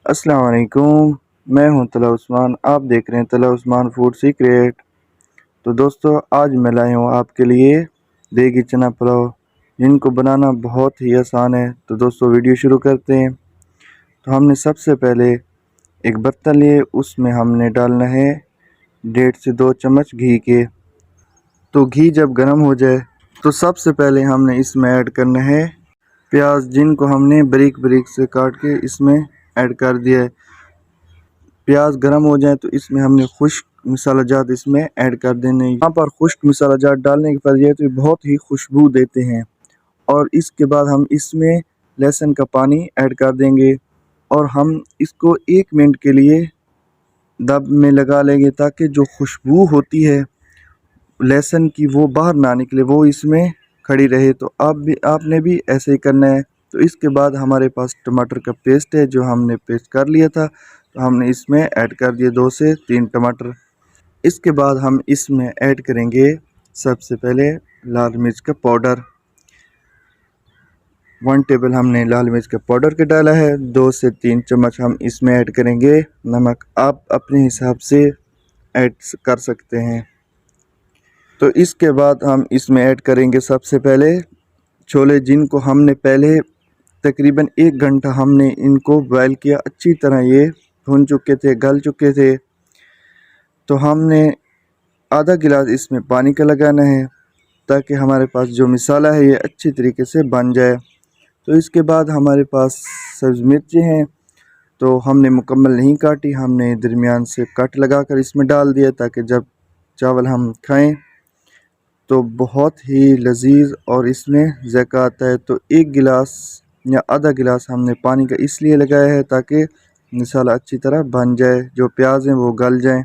अस्सलाम वालेकुम। मैं हूं तला उस्मान, आप देख रहे हैं तला उस्मान फूड सीक्रेट। तो दोस्तों, आज मैं लाया हूं आपके लिए देगी चना पुलाव, जिनको बनाना बहुत ही आसान है। तो दोस्तों, वीडियो शुरू करते हैं। तो हमने सबसे पहले एक बर्तन लिए, उसमें हमने डालना है 1.5 से 2 चम्मच घी के। तो घी जब गर्म हो जाए तो सबसे पहले हमने इसमें ऐड करना है प्याज, जिनको हमने बारीक बारीक से काट के इसमें ऐड कर दिया है। प्याज गर्म हो जाए तो इसमें हमने खुश्क मसाला जात इसमें ऐड कर देने। यहाँ पर खुश्क मसाला जात डालने की वजह तो ये बहुत ही खुशबू देते हैं। और इसके बाद हम इसमें लहसुन का पानी ऐड कर देंगे और हम इसको 1 मिनट के लिए दम में लगा लेंगे, ताकि जो खुशबू होती है लहसुन की वो बाहर ना निकले, वो इसमें खड़ी रहे। तो आपने भी ऐसे ही करना है। तो इसके बाद हमारे पास टमाटर का पेस्ट है, जो हमने पेस्ट कर लिया था, तो हमने इसमें ऐड कर दिए 2 से 3 टमाटर। इसके बाद हम इसमें ऐड करेंगे सबसे पहले लाल मिर्च का पाउडर। 1 टेबल हमने लाल मिर्च का पाउडर का डाला है। 2 से 3 चम्मच हम इसमें ऐड करेंगे नमक। आप अपने हिसाब से ऐड कर सकते हैं। तो इसके बाद हम इसमें ऐड करेंगे सबसे पहले छोले, जिनको हमने पहले तकरीबन 1 घंटा हमने इनको बॉयल किया। अच्छी तरह ये भुन चुके थे, गल चुके थे। तो हमने आधा गिलास इसमें पानी का लगाना है, ताकि हमारे पास जो मसाला है ये अच्छी तरीके से बन जाए। तो इसके बाद हमारे पास सब्ज़ मिर्चें हैं, तो हमने मुकम्मल नहीं काटी, हमने दरमियान से कट लगाकर इसमें डाल दिया, ताकि जब चावल हम खाएं तो बहुत ही लजीज और इसमें ज़ायका आता है। तो 1 गिलास या आधा गिलास हमने पानी का इसलिए लगाया है, ताकि मसाला अच्छी तरह बन जाए, जो प्याज हैं वो गल जाएं।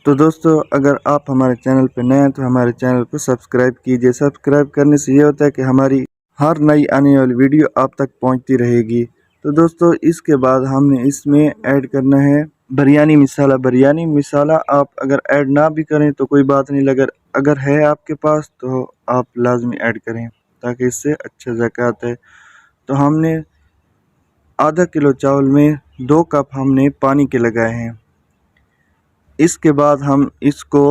तो दोस्तों, अगर आप हमारे चैनल पर नए हैं तो हमारे चैनल को सब्सक्राइब कीजिए। सब्सक्राइब करने से ये होता है कि हमारी हर नई आने वाली वीडियो आप तक पहुंचती रहेगी। तो दोस्तों, इसके बाद हमने इसमें ऐड करना है बिरयानी मसाला। बिरयानी मसाला आप अगर ऐड ना भी करें तो कोई बात नहीं, अगर है आपके पास तो आप लाजमी ऐड करें, ताकि इससे अच्छा ज़ायका आता है। तो हमने आधा किलो चावल में 2 कप हमने पानी के लगाए हैं। इसके बाद हम इसको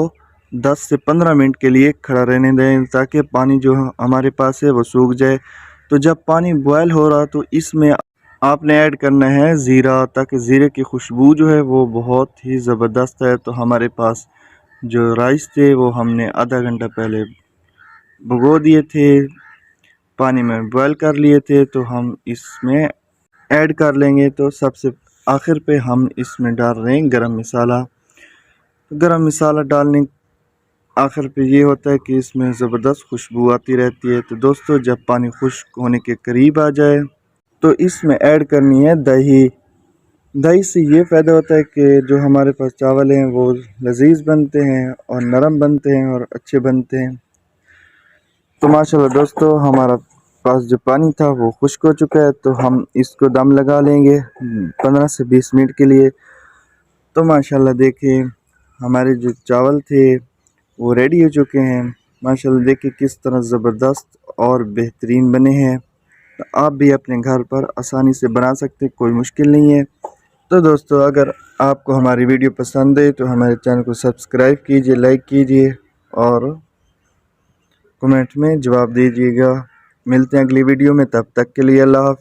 10 से 15 मिनट के लिए खड़ा रहने दें, ताकि पानी जो हमारे पास है वो सूख जाए। तो जब पानी बॉयल हो रहा तो इसमें आपने ऐड करना है ज़ीरा, ताकि ज़ीरे की खुशबू जो है वो बहुत ही ज़बरदस्त है। तो हमारे पास जो राइस थे वो हमने आधा घंटा पहले भिगो दिए थे, पानी में बॉयल कर लिए थे, तो हम इसमें ऐड कर लेंगे। तो सबसे आखिर पे हम इसमें डाल रहे हैं गरम मसाला। तो गरम मसाला डालने आखिर पे ये होता है कि इसमें ज़बरदस्त खुशबू आती रहती है। तो दोस्तों, जब पानी खुश्क होने के करीब आ जाए तो इसमें ऐड करनी है दही। दही से ये फ़ायदा होता है कि जो हमारे पास चावल हैं वो लजीज बनते हैं और नरम बनते हैं और अच्छे बनते हैं। तो माशाल्लाह दोस्तों, हमारा पास जो पानी था वो खुश्क हो चुका है। तो हम इसको दम लगा लेंगे 15 से 20 मिनट के लिए। तो माशाल्लाह देखिए, हमारे जो चावल थे वो रेडी हो चुके हैं। माशाल्लाह देखिए किस तरह ज़बरदस्त और बेहतरीन बने हैं। तो आप भी अपने घर पर आसानी से बना सकते, कोई मुश्किल नहीं है। तो दोस्तों, अगर आपको हमारी वीडियो पसंद है तो हमारे चैनल को सब्सक्राइब कीजिए, लाइक कीजिए और कमेंट में जवाब दीजिएगा। मिलते हैं अगली वीडियो में, तब तक के लिए अल्लाह हाफ़िज़।